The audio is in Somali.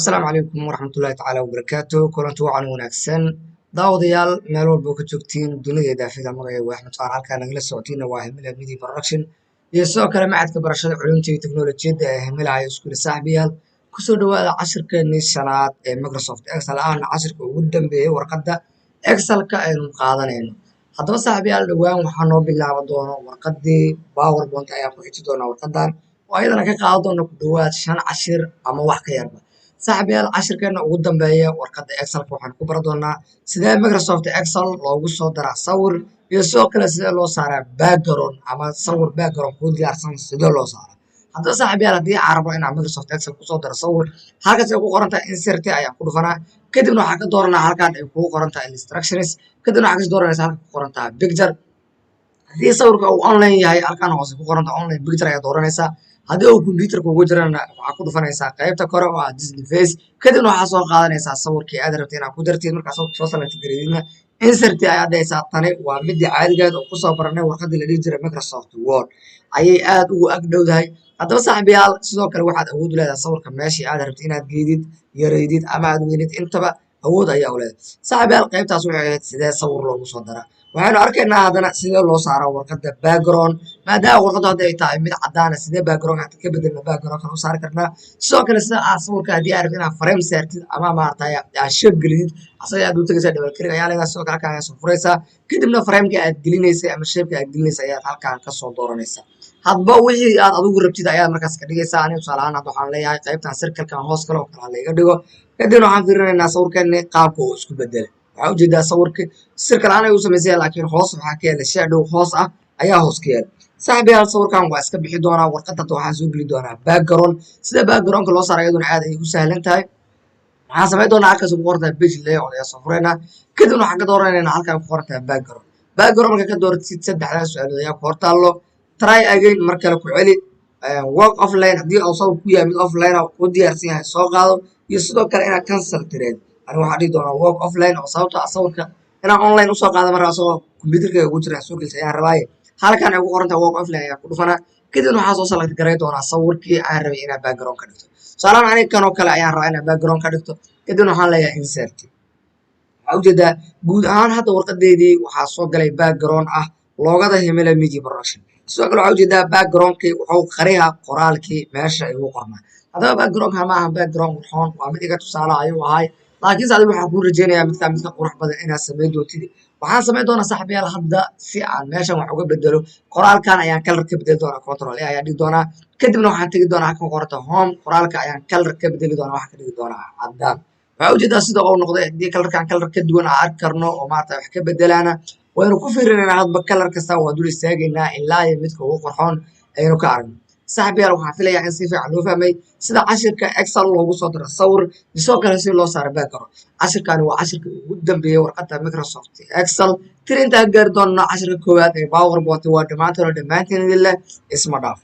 السلام عليكم ورحمة الله تعالى وبركاته كلنتو wacan wanaagsan daawadayaal meel walba ka joogtiin dunida daafida magacayga waa Axmed Faarax halkaan nagala socotiina waa Himila Media Production iyo sidoo kale macadka barashada culuumta iyo tiknoolajiyadda ee Himila High School saaxiibayaal kusoo dhawaada casharkeennii shanaad ee Microsoft Excel ahna casharka ugu dambeeyay warqadda Excelka aynu qaadanayno haddaba saaxiibayaal dhawaan waxaa noo bilaaban doona warqaddii PowerPoint ayaan ku xiji doonaa warqaddan oo ayadana ka qaadan doona ku dhawaad 5 cashir ama wax ka yarba saaxiibayaal cashirkeena ugu dambeeya warqadda Excelka waxaan ku baran doonaa sidee Microsoft Excel loogu soo daraa sawir iyo sidoo kale sidee loo saaraa background ama sawir background ku diyaarsan sidee loo saaraa haddaba saaxiibayaal haddii aan rabno inaan Microsoft Excel ku soo daro sawir halkaas ay ku qoran tahay insert ayaan ku dhufanaa kadibna waxaan ka dooranaa halkaan ay ku qoran tahay instructions kadibna waxaan ka dooranaysaa halka ku qoran tahay picture haddii sawirka uu online yahay halkaan hoose ku qoran tahay online picture ayaa dooranaysaa haddii uu computerka ugu jirana waxaa ku dhufanaysaa qaybta kore oo ah display face kadibna waxaa soo qaadanaysaa sawirkii aad rabtay inaad ku dartid markaa sawirka soo select gareydina insert ayaad dhahaysaa tani waa midii caadigeed oo kusoo baranay warqadii la dhihi jiray Microsoft Word ayay aad ugu ag dhowdahay haddaba saaxiibayaal sidoo kale waxaad awood u leedahay sawirka meeshii aad rabtid inaad geedid yareydid ama aad weynid intaba awood ayaa u leedahay saaxiibayaal qaybtaas waxay ahayd sidee sawir loogu soo daraa waxaanu arkaynaa haddana sidee loo saaraa warqadda background maadaama warqaddu hadda ay tahay mid cadaan ah sidee background aad ka bedelna background kan u saari karnaa sidoo kale sida aad sawirka haddii aad rabtid inaad frame saartid ama maaragtay aad shape gelidid asaga aad u tagaysaa double click ayaa leedahay sidoo kale halkaan ayaa soo furaysaa kadibna frameka aad gelinaysay ama shape aad gelinaysay ayaad halkaan ka soo dooranaysaa hadba wixii aad adigu rabtid ayaad markaas ka dhigaysaa aniga tusaale ahaan hadda waxaan leeyahay qaybtan circle-kan hoos kale oo kale laga dhigo kadibna waxaan fiirinaynaa sawirkeeni qaabka uu isku bedelay waxaa ujeedaa sawirka circle aan ay u samaysay laakiin hoos waxaa ka yaala shadow hoos ah ayaa hoos ka yaala saaxiibayaal sawirkan waa iska bixi doonaa warqadda waxaan soo geli doonaa background sida backgroundka loo saaro iyaduna aad ay u sahlan tahay waxaan samayn doonaa halkaas ugu qoran tahay page layout ayaa soo furaynaa kadibna waxaan ka dooranaynaa halkaan ku qoran tahay background marka ka dooratid saddexdaa su'aalood ayaa ku hortaallo try again mar kale ku celi work offline haddii uu sawir ku yahay mid offline ah u diyaarsan yahay soo qaado iyo sidoo kale inaad cancel tireed aniga waxaan dhihi doonaa work offline oo sababtoo ah sawirka inaan online usoo qaado markaa asagoo computerkayga ugu jira soo gelisa ayaan rabaaye halkan ay ugu qoran tahay work offline ayaa ku dhufanaa kadibna waxaa soo select garay doonaa sawirkii aan rabay inaan background ka dhigto tusaalahaan aniga kan oo kale ayaan rabaa inaan background ka dhigto kadibna waxaan leeyahay insert waxaa ujeedaa guud ahaan hadda warqadeydii waxaa soo galay background ah loogada Himila Media Production sidoo kale waxaa ujeedaa backgroundkii wuxuu qariyaa qoraalkii meesha ay ugu qornaa haddaba backgroundka ma aha background qurxoon waa mid iga tusaale ayuu ahay laakiin adiga waxaan kuu rajeynayaa midka qurux badan inaad samayn doontid waxaan samayn doonaa saaxiibayaal hadda si aan meeshan wax uga bedelo qoraalkan ayaan color ka bedeli doonaa control A ayaan dhigi doonaa kadibna waxaan tegi doonaa halkan qorata home qoraalka ayaan color ka bedeli doonaa wax ka dhigi doonaa cadaan waxaa ujeedaa sida uu noqday haddii colorkan color ka duwan aan arki karno oo maarata wax ka bedelaana waynu ku fiirinaynaa hadba color kasta waa dul istaagaynaa ilaa iyo midka ugu qurxoon aynu ka aragno saaxiibayaal waxaan filayaa in si fiican loo fahmay sida cashirka Excel loogu soo daro sawir sidoo kale si loo saaro background cashirkani waa cashirka ugu dambeeyay warqadda Microsoft Excel tirinta gaar doona cashirka koowaad ee PowerPoint waa dhamaantiin idin leh isma dhaaf